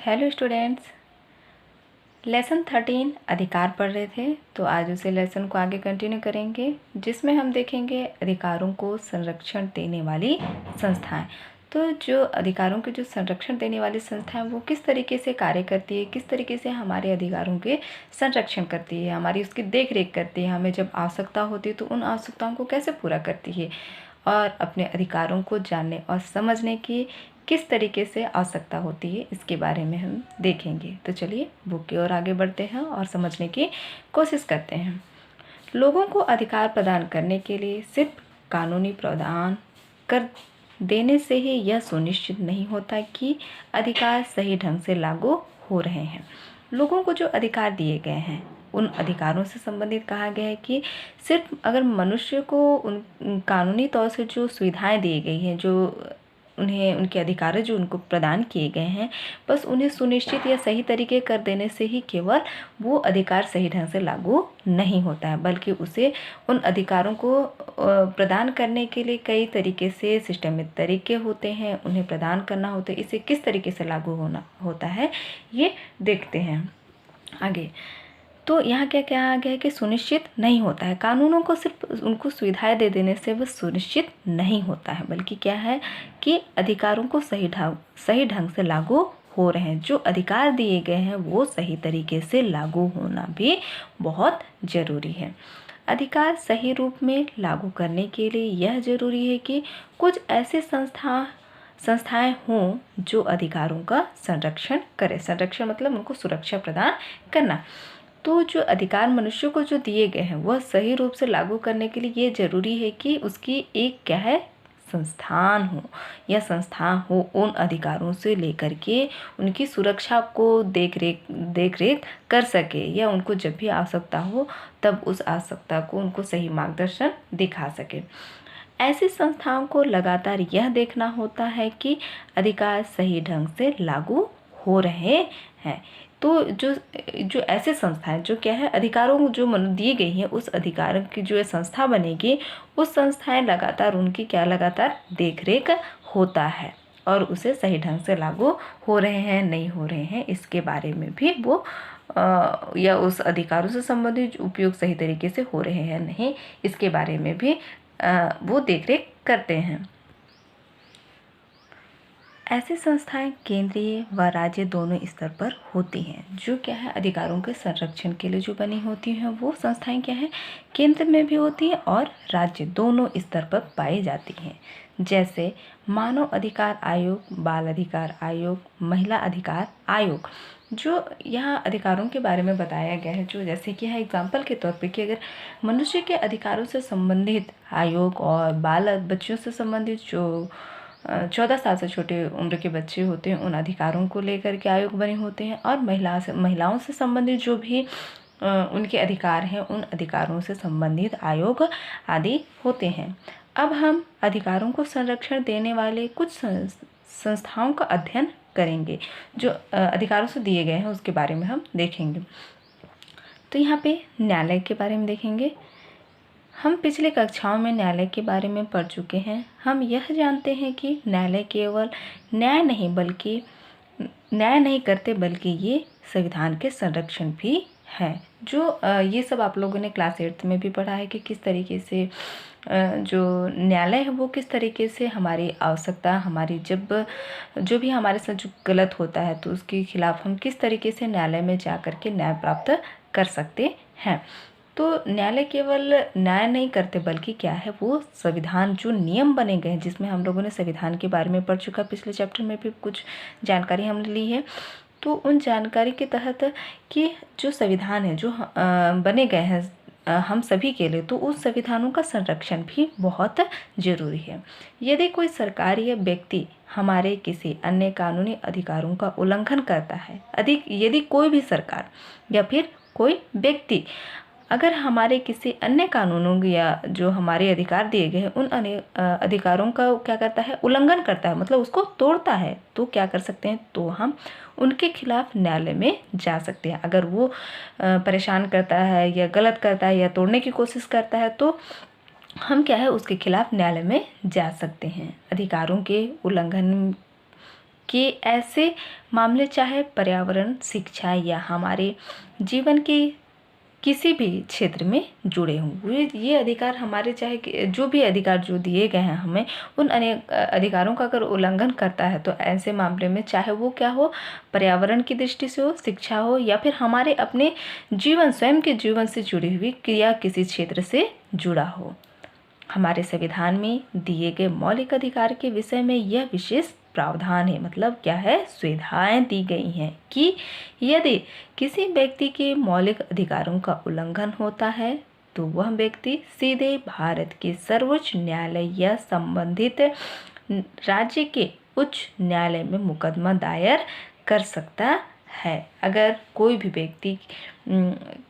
Hello students, lesson 13 अधिकार पढ़ रहे थे। तो आज उसे लेसन को आगे कंटिन्यू करेंगे, जिसमें हम देखेंगे अधिकारों को संरक्षण देने वाली संस्थाएं। तो जो अधिकारों के जो संरक्षण देने वाली संस्थाएं वो किस तरीके से कार्य करती है, किस तरीके से हमारे अधिकारों के संरक्षण करती है, हमारी उसकी देख रेख करती है, हमें जब आवश्यकता होती है तो उन आवश्यकताओं को कैसे पूरा करती है, और अपने अधिकारों को जानने और समझने की किस तरीके से आवश्यकता होती है, इसके बारे में हम देखेंगे। तो चलिए बुक की ओर आगे बढ़ते हैं और समझने की कोशिश करते हैं। लोगों को अधिकार प्रदान करने के लिए सिर्फ कानूनी प्रावधान कर देने से ही यह सुनिश्चित नहीं होता कि अधिकार सही ढंग से लागू हो रहे हैं। लोगों को जो अधिकार दिए गए हैं उन अधिकारों से संबंधित कहा गया है कि सिर्फ अगर मनुष्य को उन कानूनी तौर से जो सुविधाएं दी गई हैं, जो उन्हें उनके अधिकार जो उनको प्रदान किए गए हैं, बस उन्हें सुनिश्चित या सही तरीके कर देने से ही केवल वो अधिकार सही ढंग से लागू नहीं होता है, बल्कि उसे उन अधिकारों को प्रदान करने के लिए कई तरीके से सिस्टमिक तरीके होते हैं, उन्हें प्रदान करना होता है। इसे किस तरीके से लागू होना होता है ये देखते हैं आगे। तो यहाँ क्या कहा गया है कि सुनिश्चित नहीं होता है। कानूनों को सिर्फ उनको सुविधाएं दे देने से वह सुनिश्चित नहीं होता है, बल्कि क्या है कि अधिकारों को सही ढंग से लागू हो रहे हैं। जो अधिकार दिए गए हैं वो सही तरीके से लागू होना भी बहुत ज़रूरी है। अधिकार सही रूप में लागू करने के लिए यह ज़रूरी है कि कुछ ऐसे संस्थाएं हों जो अधिकारों का संरक्षण करें। संरक्षण मतलब उनको सुरक्षा प्रदान करना। तो जो अधिकार मनुष्य को जो दिए गए हैं वह सही रूप से लागू करने के लिए ये जरूरी है कि उसकी एक क्या है संस्थान हो या संस्था हो, उन अधिकारों से लेकर के उनकी सुरक्षा को देख रेख कर सके, या उनको जब भी आवश्यकता हो तब उस आवश्यकता को उनको सही मार्गदर्शन दिखा सके। ऐसी संस्थाओं को लगातार यह देखना होता है कि अधिकार सही ढंग से लागू हो रहे हैं। तो जो ऐसे संस्थाएं जो क्या है अधिकारों जो दी गई हैं उस अधिकार की जो संस्था बनेगी, उस संस्थाएं लगातार उनकी लगातार देख रेख होता है और उसे सही ढंग से लागू हो रहे हैं नहीं हो रहे हैं इसके बारे में भी वो या उस अधिकारों से संबंधित उपयोग सही तरीके से हो रहे हैं नहीं, इसके बारे में भी वो देख रेख करते हैं। ऐसी संस्थाएं केंद्रीय व राज्य दोनों स्तर पर होती हैं। जो क्या है अधिकारों के संरक्षण के लिए जो बनी होती हैं वो संस्थाएं क्या है केंद्र में भी होती हैं और राज्य दोनों स्तर पर पाई जाती हैं। जैसे मानव अधिकार आयोग, बाल अधिकार आयोग, महिला अधिकार आयोग। जो यहाँ अधिकारों के बारे में बताया गया है, जो जैसे कि है एग्जाम्पल के तौर पे कि अगर मनुष्य के अधिकारों से संबंधित आयोग और बाल बच्चों से संबंधित जो 14 साल से छोटे उम्र के बच्चे होते हैं उन अधिकारों को लेकर के आयोग बने होते हैं, और महिलाओं से संबंधित जो भी उनके अधिकार हैं उन अधिकारों से संबंधित आयोग आदि होते हैं। अब हम अधिकारों को संरक्षण देने वाले कुछ संस्थाओं का अध्ययन करेंगे जो अधिकारों से दिए गए हैं, उसके बारे में हम देखेंगे। तो यहाँ पे न्यायालय के बारे में देखेंगे। हम पिछले कक्षाओं में न्यायालय के बारे में पढ़ चुके हैं। हम यह जानते हैं कि न्यायालय केवल न्याय नहीं करते बल्कि ये संविधान के संरक्षण भी है। जो ये सब आप लोगों ने क्लास 8 में भी पढ़ा है कि किस तरीके से जो न्यायालय है वो किस तरीके से हमारी आवश्यकता, हमारी जब जो भी हमारे साथ जो गलत होता है तो उसके खिलाफ हम किस तरीके से न्यायालय में जा कर के न्याय प्राप्त कर सकते हैं। तो न्यायालय केवल न्याय नहीं करते बल्कि क्या है वो संविधान जो नियम बने गए हैं, जिसमें हम लोगों ने संविधान के बारे में पढ़ चुका, पिछले चैप्टर में भी कुछ जानकारी हमने ली है। तो उन जानकारी के तहत कि जो संविधान है जो बने गए हैं हम सभी के लिए, तो उस संविधानों का संरक्षण भी बहुत ज़रूरी है। यदि कोई सरकार या व्यक्ति हमारे किसी अन्य कानूनी अधिकारों का उल्लंघन करता है, यदि कोई भी सरकार या फिर कोई व्यक्ति अगर हमारे किसी अन्य कानूनों या जो हमारे अधिकार दिए गए हैं उन अधिकारों का क्या करता है उल्लंघन करता है, मतलब उसको तोड़ता है, तो क्या कर सकते हैं, तो हम उनके खिलाफ न्यायालय में जा सकते हैं। अगर वो परेशान करता है या गलत करता है या तोड़ने की कोशिश करता है तो हम क्या है उसके खिलाफ न्यायालय में जा सकते हैं। अधिकारों के उल्लंघन कि ऐसे मामले चाहे पर्यावरण, शिक्षा या हमारे जीवन के किसी भी क्षेत्र में जुड़े हों, ये अधिकार हमारे चाहे जो भी अधिकार जो दिए गए हैं हमें, उन अनेक अधिकारों का अगर उल्लंघन करता है तो ऐसे मामले में चाहे वो क्या हो, पर्यावरण की दृष्टि से हो, शिक्षा हो या फिर हमारे अपने जीवन, स्वयं के जीवन से जुड़ी हुई क्रिया किसी क्षेत्र से जुड़ा हो, हमारे संविधान में दिए गए मौलिक अधिकार के विषय में यह विशेष प्रावधान है। मतलब क्या है, सुविधाएं दी गई हैं कि यदि किसी व्यक्ति के मौलिक अधिकारों का उल्लंघन होता है तो वह व्यक्ति सीधे भारत के सर्वोच्च न्यायालय या संबंधित राज्य के उच्च न्यायालय में मुकदमा दायर कर सकता है। अगर कोई भी व्यक्ति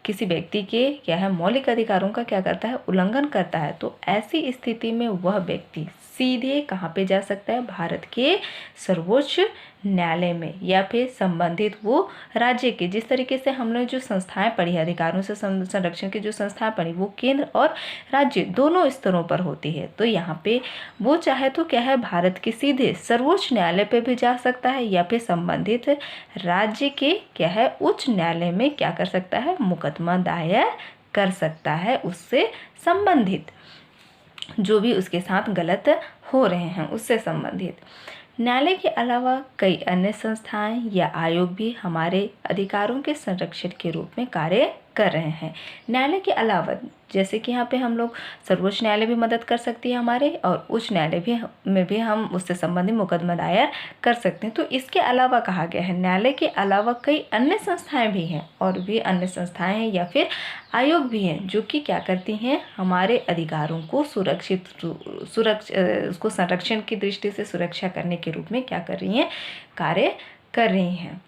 किसी व्यक्ति के क्या है मौलिक अधिकारों का क्या करता है, उल्लंघन करता है, तो ऐसी स्थिति में वह व्यक्ति सीधे कहाँ पे जा सकता है, भारत के सर्वोच्च न्यायालय में या फिर संबंधित वो राज्य के, जिस तरीके से हमने जो संस्थाएं पढ़ी है, अधिकारों से संरक्षण की जो संस्थाएं पढ़ी वो केंद्र और राज्य दोनों स्तरों पर होती है। तो यहाँ पे वो चाहे तो क्या है, भारत के सीधे सर्वोच्च न्यायालय पे भी जा सकता है या फिर संबंधित राज्य के क्या है उच्च न्यायालय में क्या कर सकता है, मुकदमा दायर कर सकता है उससे संबंधित, जो भी उसके साथ गलत हो रहे हैं उससे संबंधित। न्यायालय के अलावा कई अन्य संस्थाएं या आयोग भी हमारे अधिकारों के संरक्षण के रूप में कार्य कर रहे हैं। न्यायालय के अलावा जैसे कि यहाँ पे हम लोग सर्वोच्च न्यायालय भी मदद कर सकती है हमारे, और उच्च न्यायालय में भी हम उससे संबंधित मुकदमा दायर कर सकते हैं। तो इसके अलावा कहा गया है न्यायालय के अलावा कई अन्य संस्थाएं भी हैं, और भी अन्य संस्थाएं हैं या फिर आयोग भी हैं जो कि क्या करती हैं, हमारे अधिकारों को उसको संरक्षण की दृष्टि से सुरक्षा करने के रूप में क्या कर रही हैं, कार्य कर रही हैं।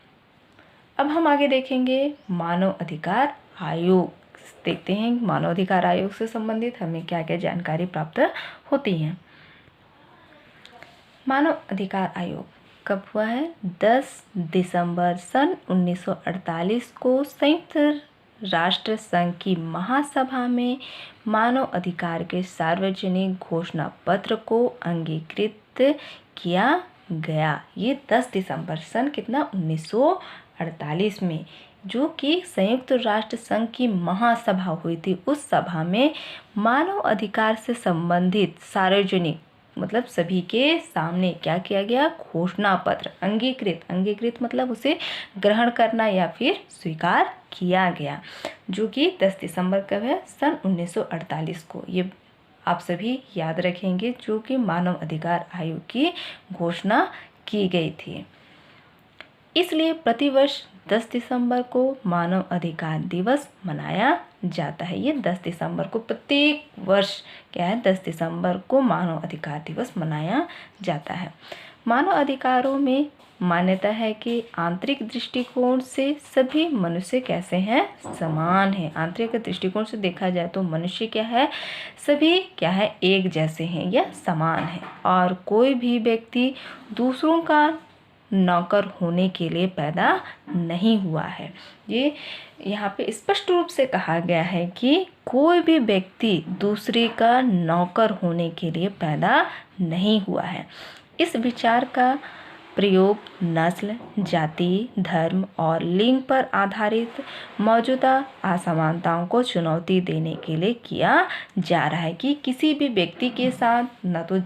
अब हम आगे देखेंगे मानव अधिकार आयोग। देखते हैं मानव अधिकार आयोग से संबंधित हमें क्या क्या जानकारी प्राप्त होती है। मानव अधिकार आयोग कब हुआ है, 10 दिसंबर सन 1948 को संयुक्त राष्ट्र संघ की महासभा में मानव अधिकार के सार्वजनिक घोषणा पत्र को अंगीकृत किया गया। ये 10 दिसंबर सन कितना 1948 में, जो कि संयुक्त राष्ट्र संघ की महासभा हुई थी, उस सभा में मानव अधिकार से संबंधित सार्वजनिक मतलब सभी के सामने क्या किया गया, घोषणा पत्र अंगीकृत मतलब उसे ग्रहण करना या फिर स्वीकार किया गया, जो कि 10 दिसंबर कब है, सन 1948 को। ये आप सभी याद रखेंगे, जो कि मानव अधिकार आयोग की घोषणा की गई थी। इसलिए प्रतिवर्ष 10 दिसंबर को मानव अधिकार दिवस मनाया जाता है। ये 10 दिसंबर को प्रत्येक वर्ष क्या है, 10 दिसंबर को मानव अधिकार दिवस मनाया जाता है। मानव अधिकारों में मान्यता है कि आंतरिक दृष्टिकोण से सभी मनुष्य कैसे हैं, समान हैं। आंतरिक दृष्टिकोण से देखा जाए तो मनुष्य क्या है, सभी क्या है, एक जैसे हैं या समान हैं, और कोई भी व्यक्ति दूसरों का नौकर होने के लिए पैदा नहीं हुआ है। ये यहाँ पे स्पष्ट रूप से कहा गया है कि कोई भी व्यक्ति दूसरे का नौकर होने के लिए पैदा नहीं हुआ है। इस विचार का प्रयोग नस्ल, जाति, धर्म और लिंग पर आधारित मौजूदा असमानताओं को चुनौती देने के लिए किया जा रहा है कि किसी भी व्यक्ति के साथ न तो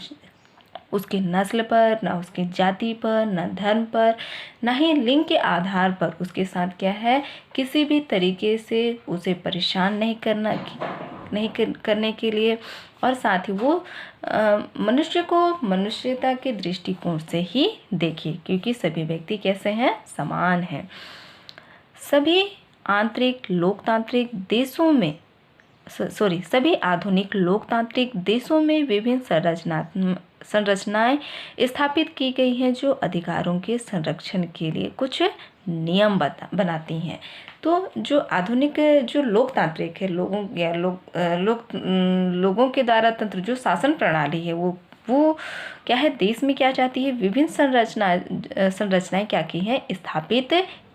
उसके नस्ल पर, ना उसकी जाति पर, ना धर्म पर, ना ही लिंग के आधार पर उसके साथ क्या है, किसी भी तरीके से उसे परेशान नहीं करने के लिए, और साथ ही वो मनुष्य को मनुष्यता के दृष्टिकोण से ही देखिए, क्योंकि सभी व्यक्ति कैसे हैं, समान हैं। सभी आधुनिक लोकतांत्रिक देशों में विभिन्न संरचनाएं स्थापित की गई हैं जो अधिकारों के संरक्षण के लिए कुछ नियम बनाती हैं। तो जो आधुनिक जो लोकतांत्रिक है, लोगों के द्वारा तंत्र जो शासन प्रणाली है वो क्या है, देश में क्या चाहती है, विभिन्न संरचनाएं क्या की हैं, स्थापित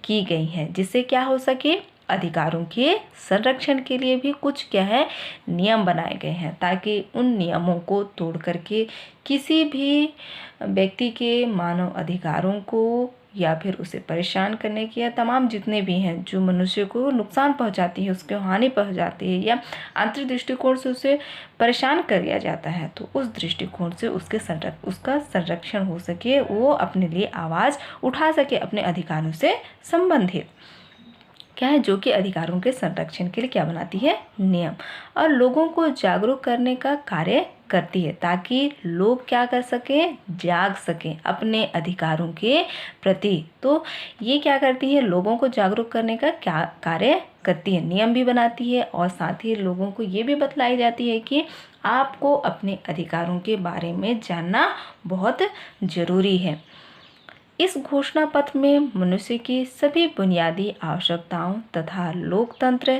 की गई हैं, जिससे क्या हो सके, अधिकारों के संरक्षण के लिए भी कुछ क्या है नियम बनाए गए हैं, ताकि उन नियमों को तोड़ करके किसी भी व्यक्ति के मानव अधिकारों को या फिर उसे परेशान करने की या तमाम जितने भी हैं जो मनुष्य को नुकसान पहुंचाती है, उसको हानि पहुंचाती है या आंतरिक दृष्टिकोण से उसे परेशान कर दिया जाता है, तो उस दृष्टिकोण से उसका संरक्षण हो सके, वो अपने लिए आवाज़ उठा सके अपने अधिकारों से संबंधित क्या है, जो कि अधिकारों के संरक्षण के लिए क्या बनाती है नियम, और लोगों को जागरूक करने का कार्य करती है, ताकि लोग क्या कर सकें, जाग सकें अपने अधिकारों के प्रति। तो ये क्या करती है, लोगों को जागरूक करने का क्या कार्य करती है, नियम भी बनाती है, और साथ ही लोगों को ये भी बतलाई जाती है कि आपको अपने अधिकारों के बारे में जानना बहुत ज़रूरी है। इस घोषणा पत्र में मनुष्य की सभी बुनियादी आवश्यकताओं तथा लोकतंत्र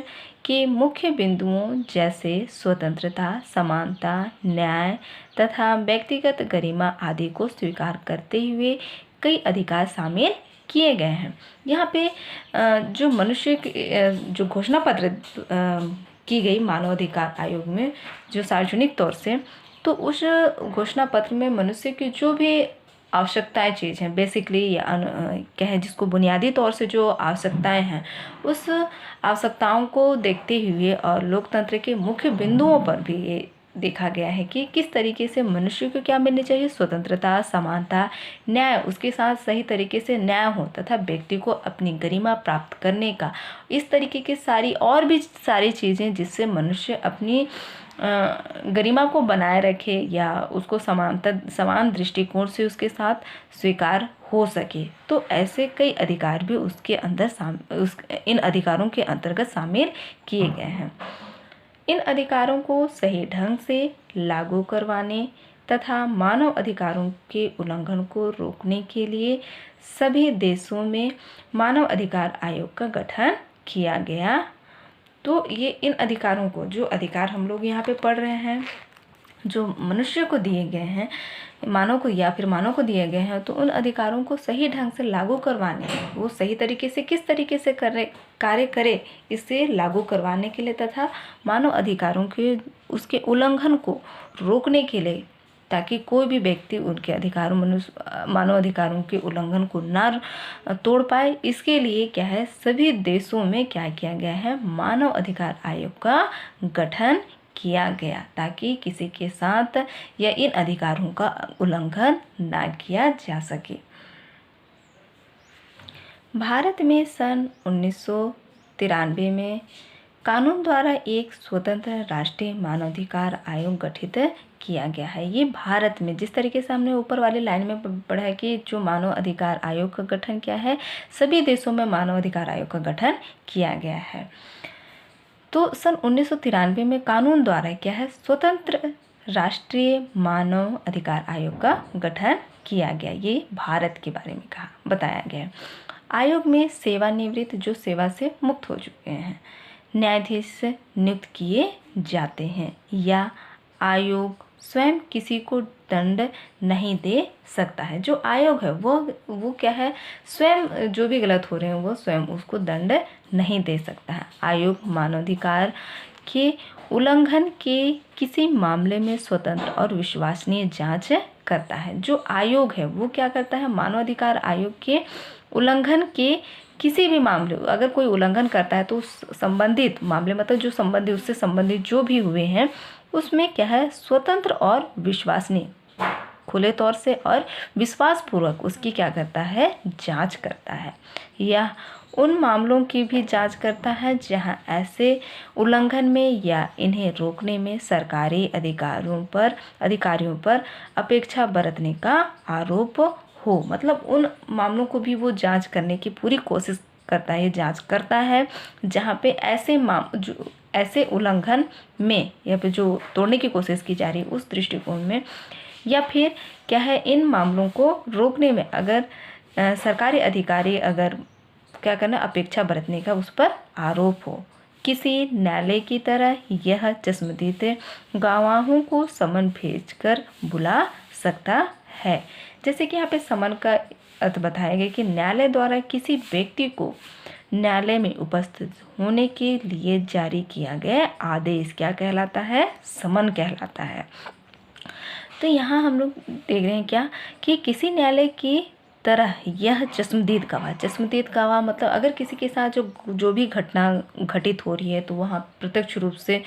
के मुख्य बिंदुओं जैसे स्वतंत्रता, समानता, न्याय तथा व्यक्तिगत गरिमा आदि को स्वीकार करते हुए कई अधिकार शामिल किए गए हैं। यहाँ पे जो मनुष्य जो घोषणा पत्र की गई मानव अधिकार आयोग में जो सार्वजनिक तौर से, तो उस घोषणा पत्र में मनुष्य की जो भी आवश्यकताएं चीज़ हैं बेसिकली या कहें जिसको बुनियादी तौर से जो आवश्यकताएं हैं, उस आवश्यकताओं को देखते हुए और लोकतंत्र के मुख्य बिंदुओं पर भी ये देखा गया है कि किस तरीके से मनुष्य को क्या मिलनी चाहिए, स्वतंत्रता, समानता, न्याय, उसके साथ सही तरीके से न्याय हो तथा व्यक्ति को अपनी गरिमा प्राप्त करने का, इस तरीके की सारी और भी सारी चीज़ें जिससे मनुष्य अपनी गरिमा को बनाए रखे या उसको समान दृष्टिकोण से उसके साथ स्वीकार हो सके। तो ऐसे कई अधिकार भी उसके अंदर इन अधिकारों के अंतर्गत शामिल किए गए हैं। इन अधिकारों को सही ढंग से लागू करवाने तथा मानव अधिकारों के उल्लंघन को रोकने के लिए सभी देशों में मानव अधिकार आयोग का गठन किया गया। तो ये इन अधिकारों को, जो अधिकार हम लोग यहाँ पे पढ़ रहे हैं, जो मनुष्य को दिए गए हैं, मानव को दिए गए हैं, तो उन अधिकारों को सही ढंग से लागू करवाने, वो सही तरीके से किस तरीके से कार्य करे, इसे लागू करवाने के लिए तथा मानव अधिकारों के उसके उल्लंघन को रोकने के लिए, ताकि कोई भी व्यक्ति उनके मानव अधिकारों के उल्लंघन को ना तोड़ पाए, इसके लिए क्या है सभी देशों में क्या किया गया है, मानव अधिकार आयोग का गठन किया गया, ताकि किसी के साथ या इन अधिकारों का उल्लंघन ना किया जा सके। भारत में सन 1993 में कानून द्वारा एक स्वतंत्र राष्ट्रीय मानवाधिकार आयोग गठित किया गया है। ये भारत में, जिस तरीके से हमने ऊपर वाली लाइन में पढ़ा है कि जो मानव अधिकार आयोग का गठन किया है, सभी देशों में मानव अधिकार आयोग का गठन किया गया है। तो सन 1993 में कानून द्वारा क्या है, स्वतंत्र राष्ट्रीय मानव अधिकार आयोग का गठन किया गया। ये भारत के बारे में बताया गया। आयोग में सेवानिवृत्त, जो सेवा से मुक्त हो चुके हैं, न्यायाधीश नियुक्त किए जाते हैं, या आयोग स्वयं किसी को दंड नहीं दे सकता है। जो आयोग है वो क्या है, स्वयं जो भी गलत हो रहे हैं वो स्वयं उसको दंड नहीं दे सकता है। आयोग मानवाधिकार के उल्लंघन के किसी मामले में स्वतंत्र और विश्वसनीय जांच करता है। जो आयोग है वो क्या करता है, मानवाधिकार आयोग के उल्लंघन के किसी भी मामले, अगर कोई उल्लंघन करता है तो संबंधित मामले, मतलब जो संबंधित उससे संबंधित जो भी हुए हैं, उसमें क्या है, स्वतंत्र और विश्वसनीय, खुले तौर से और विश्वासपूर्वक उसकी क्या करता है, जांच करता है। या उन मामलों की भी जांच करता है जहां ऐसे उल्लंघन में या इन्हें रोकने में सरकारी अधिकारियों पर अपेक्षा बरतने का आरोप हो। मतलब उन मामलों को भी वो जांच करने की पूरी कोशिश करता है, जांच करता है जहां पे ऐसे उल्लंघन में या फिर जो तोड़ने की कोशिश की जा रही है उस दृष्टिकोण में, या फिर क्या है, इन मामलों को रोकने में अगर सरकारी अधिकारी अगर क्या करना, अपेक्षा बरतने का उस पर आरोप हो। किसी न्यायालय की तरह यह चश्मदीद गवाहों को समन भेजकर बुला सकता है। जैसे कि यहाँ पे समन का अर्थ बताया गया कि न्यायालय द्वारा किसी व्यक्ति को न्यायालय में उपस्थित होने के लिए जारी किया गया आदेश क्या कहलाता है? समन कहलाता है। तो यहाँ हम लोग देख रहे हैं क्या कि किसी न्यायालय की तरह यह चश्मदीद गवाह मतलब अगर किसी के साथ जो भी घटना घटित हो रही है तो वहाँ प्रत्यक्ष रूप से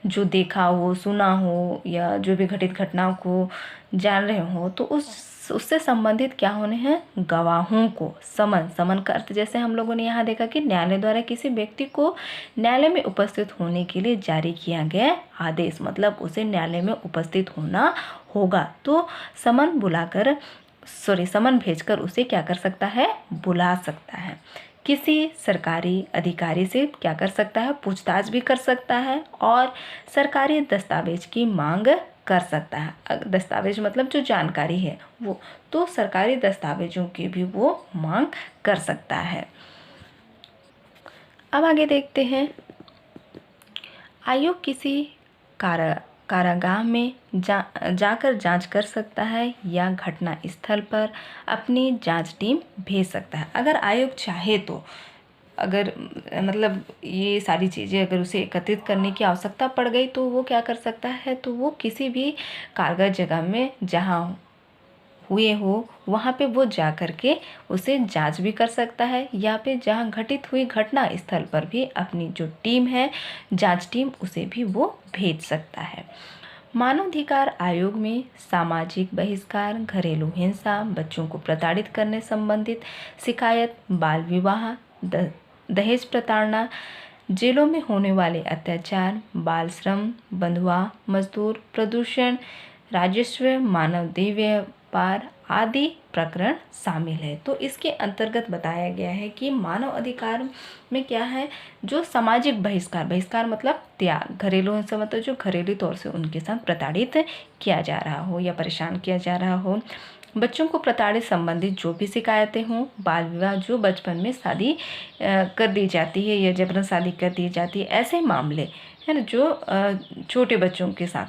जो देखा हो, सुना हो या जो भी घटित घटनाओं को जान रहे हो तो उससे संबंधित क्या होने हैं? गवाहों को समन का अर्थ जैसे हम लोगों ने यहाँ देखा कि न्यायालय द्वारा किसी व्यक्ति को न्यायालय में उपस्थित होने के लिए जारी किया गया आदेश, मतलब उसे न्यायालय में उपस्थित होना होगा। तो समन भेजकर उसे क्या कर सकता है? बुला सकता है। किसी सरकारी अधिकारी से क्या कर सकता है? पूछताछ भी कर सकता है और सरकारी दस्तावेज की मांग कर सकता है। दस्तावेज मतलब जो जानकारी है वो, तो सरकारी दस्तावेजों की भी वो मांग कर सकता है। अब आगे देखते हैं, आयोग किसी कारागाह में जाकर जांच कर सकता है या घटना स्थल पर अपनी जांच टीम भेज सकता है। अगर आयोग चाहे तो अगर मतलब ये सारी चीज़ें अगर उसे एकत्रित करने की आवश्यकता पड़ गई तो वो क्या कर सकता है? तो वो किसी भी कारगर जगह में जहाँ हुए हो वहाँ पे वो जा कर के उसे जांच भी कर सकता है या फिर जहाँ घटित हुई घटना स्थल पर भी अपनी जो टीम है जांच टीम उसे भी वो भेज सकता है। मानवाधिकार आयोग में सामाजिक बहिष्कार, घरेलू हिंसा, बच्चों को प्रताड़ित करने संबंधित शिकायत, बाल विवाह, दहेज प्रताड़ना, जेलों में होने वाले अत्याचार, बाल श्रम, बंधुआ मजदूर, प्रदूषण, राजस्व, मानवदेह व्यापार आदि प्रकरण शामिल है। तो इसके अंतर्गत बताया गया है कि मानव अधिकार में क्या है? जो सामाजिक बहिष्कार मतलब त्याग, घरेलू हिंसा मतलब जो घरेलू तौर से उनके साथ प्रताड़ित किया जा रहा हो या परेशान किया जा रहा हो, बच्चों को प्रताड़ित संबंधित जो भी शिकायतें हों, बाल विवाह जो बचपन में शादी कर दी जाती है या जबरन शादी कर दी जाती है, ऐसे मामले है ना जो छोटे बच्चों के साथ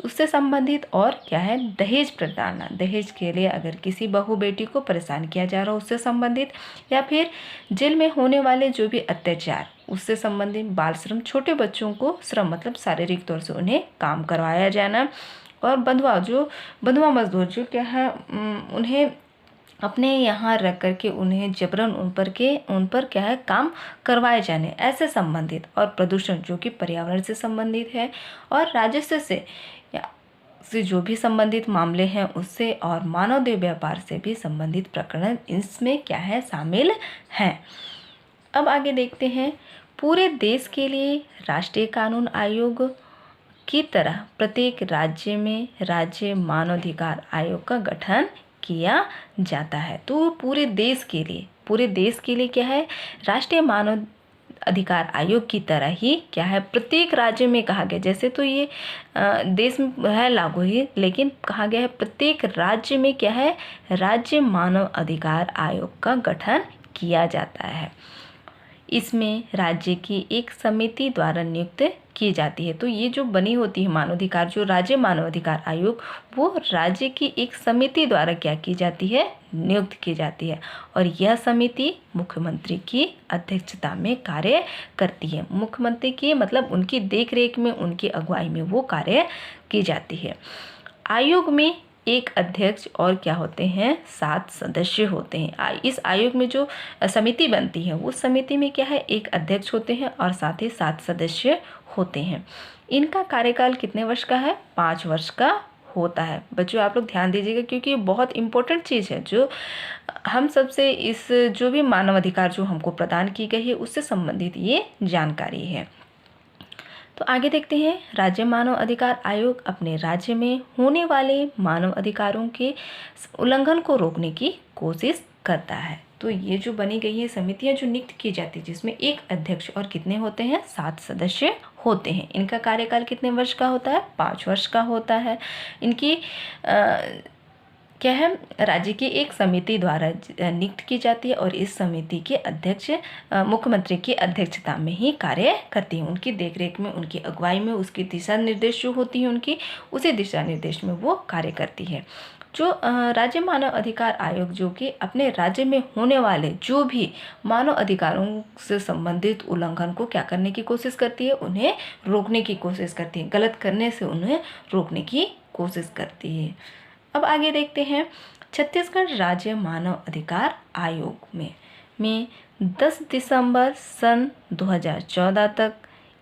उससे संबंधित, और क्या है? दहेज प्रताड़ना, दहेज के लिए अगर किसी बहू बेटी को परेशान किया जा रहा हो उससे संबंधित, या फिर जेल में होने वाले जो भी अत्याचार उससे संबंधित, बाल श्रम छोटे बच्चों को श्रम मतलब शारीरिक तौर से उन्हें काम करवाया जाना, और बंधुआ मजदूर जो क्या है उन्हें अपने यहाँ रख करके उन्हें जबरन उन पर क्या है काम करवाए जाने, ऐसे संबंधित, और प्रदूषण जो कि पर्यावरण से संबंधित है, और राजस्व से जो भी संबंधित मामले हैं उससे, और मानवदेह व्यापार से भी संबंधित प्रकरण इसमें क्या है? शामिल हैं। अब आगे देखते हैं, पूरे देश के लिए राष्ट्रीय कानून आयोग की तरह प्रत्येक राज्य में राज्य मानवाधिकार आयोग का गठन किया जाता है। तो पूरे देश के लिए क्या है? राष्ट्रीय मानव अधिकार आयोग की तरह ही क्या है? प्रत्येक राज्य में कहा गया, जैसे तो ये देश में है लागू ही, लेकिन कहा गया है प्रत्येक राज्य में क्या है? राज्य मानव अधिकार आयोग का गठन किया जाता है। इसमें राज्य की एक समिति द्वारा नियुक्त की जाती है। तो ये जो बनी होती है मानवाधिकार, जो राज्य मानवाधिकार आयोग, वो राज्य की एक समिति द्वारा क्या की जाती है? नियुक्त की जाती है, और यह समिति मुख्यमंत्री की अध्यक्षता में कार्य करती है। मुख्यमंत्री की मतलब उनकी देखरेख में, उनकी अगुवाई में वो कार्य की जाती है। आयोग में एक अध्यक्ष और क्या होते हैं? 7 सदस्य होते हैं। इस आयोग में जो समिति बनती है उस समिति में क्या है? एक अध्यक्ष होते हैं और साथ ही 7 सदस्य होते हैं। इनका कार्यकाल कितने वर्ष का है? 5 वर्ष का होता है। बच्चों आप लोग ध्यान दीजिएगा क्योंकि ये बहुत इंपॉर्टेंट चीज़ है जो हम सबसे इस जो भी मानवाधिकार जो हमको प्रदान की गई है उससे संबंधित ये जानकारी है। तो आगे देखते हैं, राज्य मानव अधिकार आयोग अपने राज्य में होने वाले मानव अधिकारों के उल्लंघन को रोकने की कोशिश करता है। तो ये जो बनी गई है समितियां जो नियुक्त की जाती है जिसमें एक अध्यक्ष और कितने होते हैं? 7 सदस्य होते हैं। इनका कार्यकाल कितने वर्ष का होता है? 5 वर्ष का होता है। इनकी क्या है? राज्य की एक समिति द्वारा नियुक्त की जाती है और इस समिति के अध्यक्ष मुख्यमंत्री की अध्यक्षता में ही कार्य करती है। उनकी देखरेख में, उनकी अगुवाई में, उसकी दिशा निर्देश जो होती है उनकी, उसी दिशा निर्देश में वो कार्य करती है। जो राज्य मानव अधिकार आयोग जो कि अपने राज्य में होने वाले जो भी मानव अधिकारों से संबंधित उल्लंघन को क्या करने की कोशिश करती है, उन्हें रोकने की कोशिश करती है, गलत करने से उन्हें रोकने की कोशिश करती है। अब आगे देखते हैं छत्तीसगढ़ राज्य मानव अधिकार आयोग में 10 दिसंबर सन 2014 तक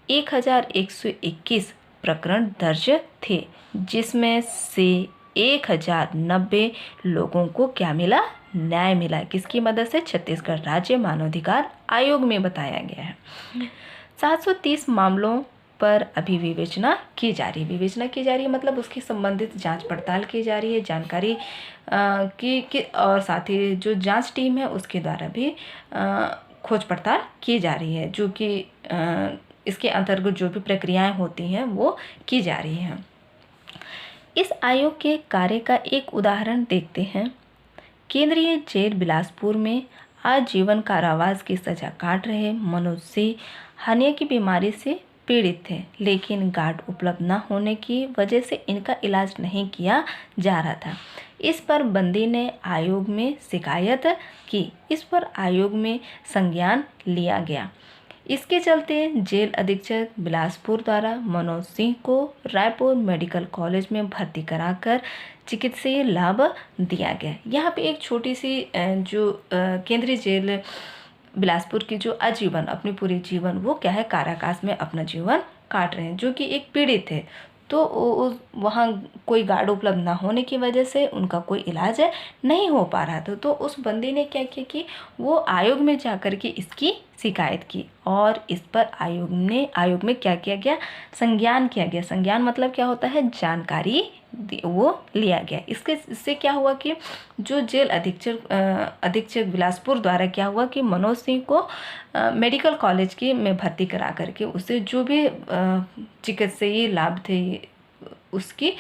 1121 प्रकरण दर्ज थे, जिसमें से 1090 लोगों को क्या मिला, न्याय मिला। किसकी मदद से? छत्तीसगढ़ राज्य मानवाधिकार आयोग में बताया गया है। 730 मामलों पर अभी विवेचना की जा रही है मतलब उसकी संबंधित जांच पड़ताल की जा रही है, जानकारी की और साथ ही जो जांच टीम है उसके द्वारा भी खोज पड़ताल की जा रही है, जो कि इसके अंतर्गत जो भी प्रक्रियाएं होती हैं वो की जा रही हैं। इस आयोग के कार्य का एक उदाहरण देखते हैं। केंद्रीय जेल बिलासपुर में आजीवन कारावास की सजा काट रहे मनोज सिंह हर्निया की बीमारी से पीड़ित थे, लेकिन गार्ड उपलब्ध न होने की वजह से इनका इलाज नहीं किया जा रहा था। इस पर बंदी ने आयोग में शिकायत की। इस पर आयोग में संज्ञान लिया गया। इसके चलते जेल अधीक्षक बिलासपुर द्वारा मनोज सिंह को रायपुर मेडिकल कॉलेज में भर्ती कराकर चिकित्सीय लाभ दिया गया। यहाँ पे एक छोटी सी जो केंद्रीय जेल बिलासपुर की जो आजीवन अपनी पूरी जीवन वो क्या है काराकास में अपना जीवन काट रहे हैं, जो कि एक पीड़ित है। तो वहाँ कोई गार्ड उपलब्ध ना होने की वजह से उनका कोई इलाज नहीं हो पा रहा था। तो उस बंदी ने क्या किया कि वो आयोग में जाकर के इसकी शिकायत की और इस पर आयोग में क्या किया गया, संज्ञान किया गया। संज्ञान मतलब क्या होता है, जानकारी वो लिया गया। इससे क्या हुआ कि जो जेल अधीक्षक बिलासपुर द्वारा क्या हुआ कि मनोज सिंह को मेडिकल कॉलेज में भर्ती करा करके उसे जो भी चिकित्सीय लाभ थे उसकी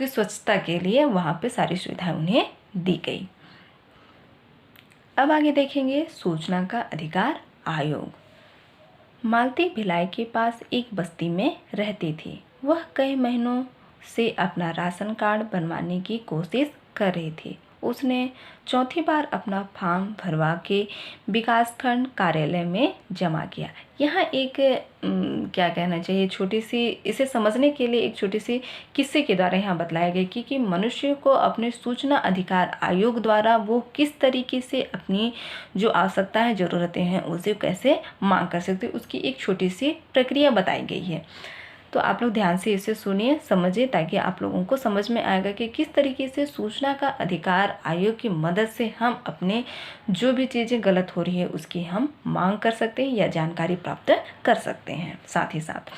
स्वच्छता के लिए वहाँ पे सारी सुविधाएं उन्हें दी गई। अब आगे देखेंगे सूचना का अधिकार आयोग। मालती भिलाई के पास एक बस्ती में रहती थी। वह कई महीनों से अपना राशन कार्ड बनवाने की कोशिश कर रही थी। उसने चौथी बार अपना फॉर्म भरवा के विकासखंड कार्यालय में जमा किया। यहाँ एक क्या कहना चाहिए, छोटी सी इसे समझने के लिए एक छोटी सी किस्से के द्वारा यहाँ बतलाया गया कि मनुष्य को अपने सूचना अधिकार आयोग द्वारा वो किस तरीके से अपनी जो आवश्यकताएं ज़रूरतें हैं उसे कैसे मांग कर सकते, उसकी एक छोटी सी प्रक्रिया बताई गई है। तो आप लोग ध्यान से इसे सुनिए, समझिए, ताकि आप लोगों को समझ में आएगा कि किस तरीके से सूचना का अधिकार आयोग की मदद से हम अपने जो भी चीज़ें गलत हो रही है उसकी हम मांग कर सकते हैं या जानकारी प्राप्त कर सकते हैं। साथ ही साथ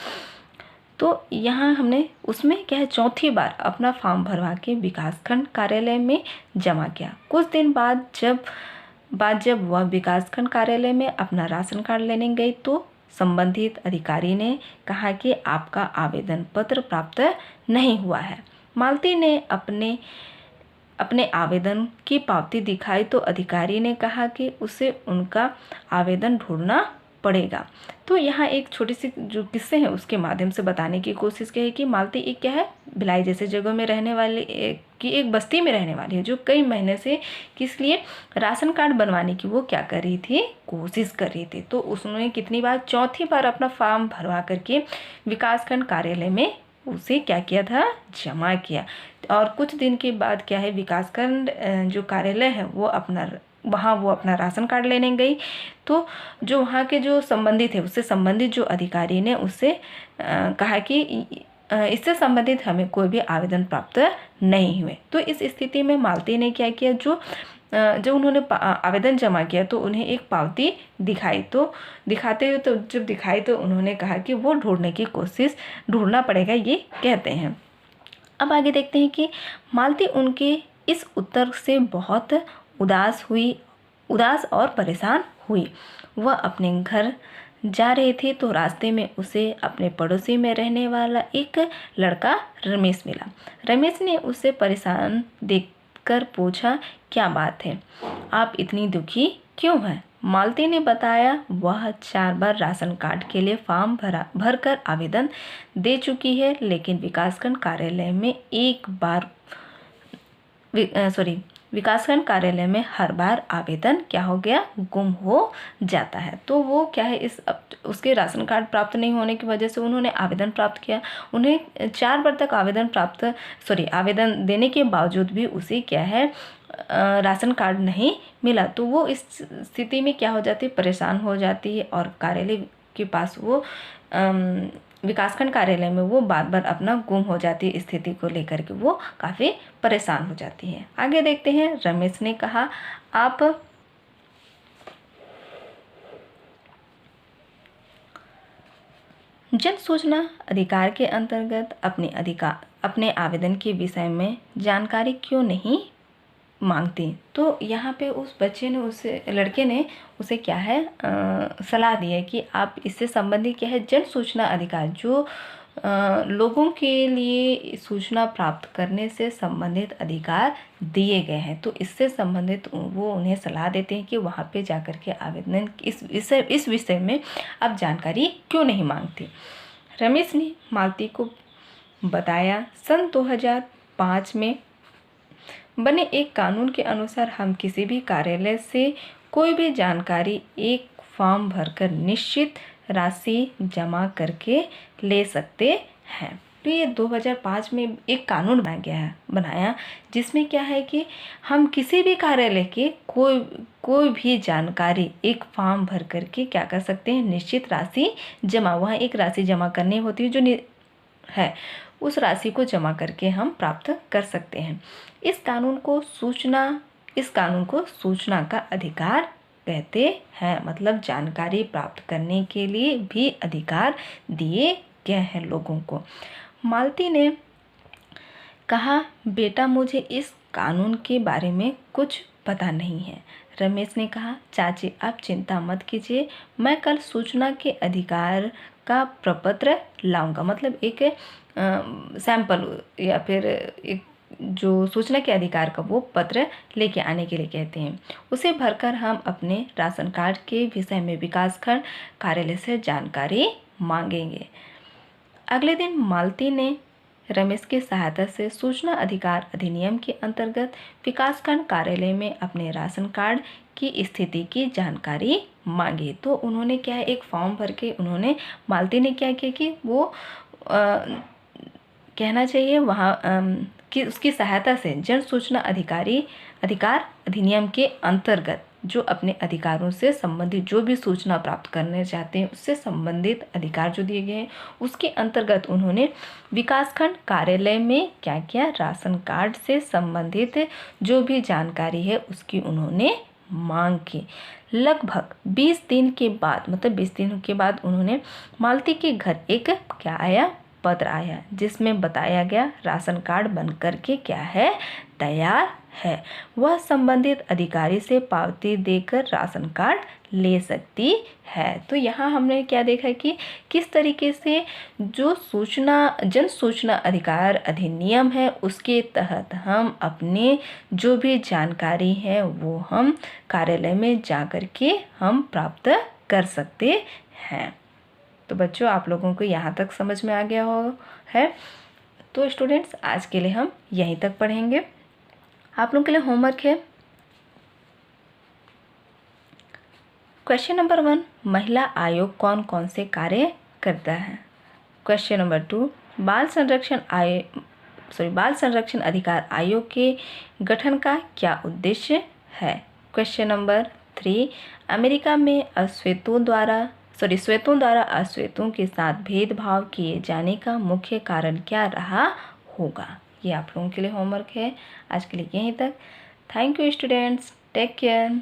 तो यहाँ हमने उसमें क्या है, चौथी बार अपना फॉर्म भरवा के विकासखंड कार्यालय में जमा किया। कुछ दिन बाद जब वह विकासखंड कार्यालय में अपना राशन कार्ड लेने गई तो संबंधित अधिकारी ने कहा कि आपका आवेदन पत्र प्राप्त नहीं हुआ है। मालती ने अपने आवेदन की पावती दिखाई तो अधिकारी ने कहा कि उसे उनका आवेदन ढूंढना पड़ेगा। तो यहाँ एक छोटी सी जो किस्से हैं उसके माध्यम से बताने की कोशिश की है कि मालती एक क्या है, भिलाई जैसे जगह में रहने वाली एक बस्ती में रहने वाली है, जो कई महीने से किस लिए राशन कार्ड बनवाने की वो क्या कर रही थी, कोशिश कर रही थी। तो उसने कितनी बार, चौथी बार अपना फॉर्म भरवा करके विकासखंड कार्यालय में उसे क्या किया था, जमा किया। और कुछ दिन के बाद क्या है, विकासखंड जो कार्यालय है वो अपना राशन कार्ड लेने गई। तो जो वहाँ के जो संबंधित है उससे संबंधित जो अधिकारी ने उससे कहा कि इससे संबंधित हमें कोई भी आवेदन प्राप्त नहीं हुए। तो इस स्थिति में मालती ने क्या किया, जब उन्होंने आवेदन जमा किया तो उन्हें एक पावती दिखाई। तो जब दिखाई तो उन्होंने कहा कि वो ढूंढना पड़ेगा, ये कहते हैं। अब आगे देखते हैं कि मालती उनके इस उत्तर से बहुत उदास और परेशान हुई। वह अपने घर जा रही थी तो रास्ते में उसे अपने पड़ोसी में रहने वाला एक लड़का रमेश मिला। रमेश ने उसे परेशान देखकर पूछा, क्या बात है, आप इतनी दुखी क्यों हैं? मालती ने बताया वह 4 बार राशन कार्ड के लिए फॉर्म भरकर आवेदन दे चुकी है, लेकिन विकासखंड कार्यालय में एक बार विकासखंड कार्यालय में हर बार आवेदन क्या हो गया, गुम हो जाता है। तो वो क्या है, उसके राशन कार्ड प्राप्त नहीं होने की वजह से उन्होंने आवेदन प्राप्त किया। उन्हें 4 बार तक आवेदन देने के बावजूद भी उसे क्या है, राशन कार्ड नहीं मिला। तो वो इस स्थिति में क्या हो जाती है, परेशान हो जाती है और कार्यालय के पास वो विकासखंड कार्यालय में वो बार बार अपना गुम हो जाती है। स्थिति को लेकर के वो काफ़ी परेशान हो जाती है। आगे देखते हैं। रमेश ने कहा, आप जन सूचना अधिकार के अंतर्गत अपने आवेदन के विषय में जानकारी क्यों नहीं मांगती। तो यहाँ पे उस लड़के ने उसे क्या है, सलाह दी है कि आप इससे संबंधित क्या है, जन सूचना अधिकार जो लोगों के लिए सूचना प्राप्त करने से संबंधित अधिकार दिए गए हैं। तो इससे संबंधित वो उन्हें सलाह देते हैं कि वहाँ पे जाकर के आवेदन इस विषय में आप जानकारी क्यों नहीं मांगती। रमेश ने मालती को बताया, सन 2005 में बने एक कानून के अनुसार हम किसी भी कार्यालय से कोई भी जानकारी एक फॉर्म भरकर निश्चित राशि जमा करके ले सकते हैं। तो ये 2005 में एक कानून बनाया जिसमें क्या है कि हम किसी भी कार्यालय के कोई भी जानकारी एक फॉर्म भर करके क्या कर सकते हैं, निश्चित राशि जमा, वहाँ एक राशि जमा करनी होती है जो है, उस राशि को जमा करके हम प्राप्त कर सकते हैं। इस कानून को सूचना का अधिकार कहते हैं। मतलब जानकारी प्राप्त करने के लिए भी अधिकार दिए गए हैं लोगों को। मालती ने कहा, बेटा मुझे इस कानून के बारे में कुछ पता नहीं है। रमेश ने कहा, चाची आप चिंता मत कीजिए, मैं कल सूचना के अधिकार का प्रपत्र लाऊंगा। मतलब एक सैंपल या फिर एक जो सूचना के अधिकार का वो पत्र लेके आने के लिए कहते हैं। उसे भरकर हम अपने राशन कार्ड के विषय में विकासखंड कार्यालय से जानकारी मांगेंगे। अगले दिन मालती ने रमेश की सहायता से सूचना अधिकार अधिनियम के अंतर्गत विकासखंड कार्यालय में अपने राशन कार्ड की स्थिति की जानकारी मांगी। तो उन्होंने क्या है, एक फॉर्म भर के मालती ने क्या किया कि वो कहना चाहिए वहाँ कि उसकी सहायता से जन सूचना अधिकार अधिनियम के अंतर्गत जो अपने अधिकारों से संबंधित जो भी सूचना प्राप्त करने चाहते हैं उससे संबंधित अधिकार जो दिए गए हैं उसके अंतर्गत उन्होंने विकासखंड कार्यालय में क्या किया, राशन कार्ड से संबंधित जो भी जानकारी है उसकी उन्होंने मांग की। लगभग 20 दिन के बाद उन्होंने मालती के घर एक क्या आया, पत्र आया जिसमें बताया गया राशन कार्ड बनकर के क्या है, तैयार है। वह संबंधित अधिकारी से पावती देकर राशन कार्ड ले सकती है। तो यहाँ हमने क्या देखा कि किस तरीके से जो जन सूचना अधिकार अधिनियम है उसके तहत हम अपने जो भी जानकारी है वो हम कार्यालय में जा कर के हम प्राप्त कर सकते हैं। तो बच्चों आप लोगों को यहाँ तक समझ में आ गया है। तो स्टूडेंट्स आज के लिए हम यहीं तक पढ़ेंगे। आप लोगों के लिए होमवर्क है क्वेश्चन नंबर 1, महिला आयोग कौन कौन से कार्य करता है। क्वेश्चन नंबर 2, बाल संरक्षण अधिकार आयोग के गठन का क्या उद्देश्य है। क्वेश्चन नंबर 3, अमेरिका में श्वेतों द्वारा अश्वेतों के साथ भेदभाव किए जाने का मुख्य कारण क्या रहा होगा। ये आप लोगों के लिए होमवर्क है। आज के लिए यहीं तक। Thank you students, take care.